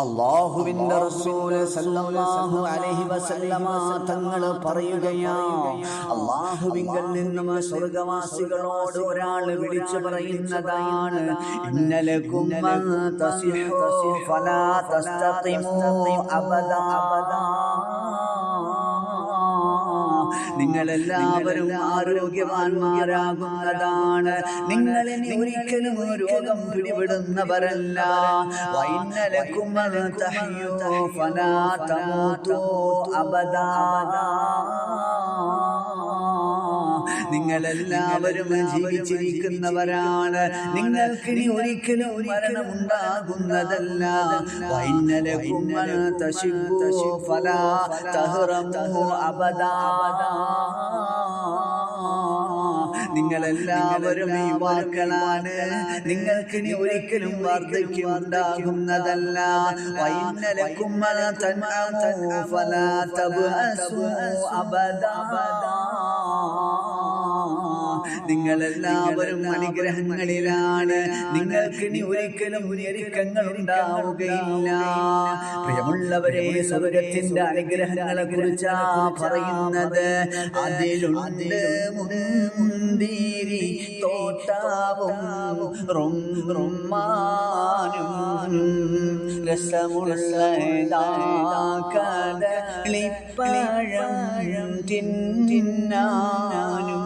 അല്ലാഹുവിന്റെ റസൂൽ സല്ലല്ലാഹു അലൈഹി വസല്ലമ തങ്ങൾ പറയുകയാണ്, അല്ലാഹുവിങ്കൽ നിന്നും സ്വർഗ്ഗവാസികളോട് ഒരാൾ വിളിച്ചു പറയുന്നതാണ്, ഇന്നലകും മൻ തസിഹു ഫലാ തസ്തഖിമു അബദാ. നിങ്ങളെല്ലാവരും ആരോഗ്യവാന്മാരാകുന്നതാണ്, നിങ്ങളിനി ഒരിക്കലും രോഗം പിടിപെടുന്നവരല്ല. വഇന്നലകും മൻ തഹ്യൂ ഫലാ തമൂതു അബദാ. നിങ്ങളെല്ലാവരും ജീവിച്ചിരിക്കുന്നവരാണ്, നിങ്ങൾക്കിനി ഒരിക്കലും മരണമുണ്ടാകുന്നതല്ല. വഇന്നലകും മൻ തശിബ്ബു ഫലാ തഹ്റമു അബദാ. നിങ്ങളെല്ലാവരും യുവാക്കളാണ്, നിങ്ങൾക്കിനി ഒരിക്കലും വാർദ്ധക്യം ഉണ്ടാകുന്നതല്ല. വഇന്നലകും മൻ തൻഅമു ഫലാ തബ്അസു അബദാ. നിങ്ങളെല്ലാവരും അനുഗ്രഹങ്ങളിലാണ്, നിങ്ങൾക്കിനി ഒരിക്കലും ഞെരുക്കങ്ങൾ ഉണ്ടാവുകയില്ല. പ്രിയമുള്ളവരെ, സ്വർഗത്തിന്റെ അനുഗ്രഹങ്ങളെ കുറിച്ചാ പറയുന്നത്. അതിലുണ്ട് മുന്തിരി തോട്ടാവും റുമ്മാനും രസമുള്ള കദളിപ്പഴം തിന്നാനും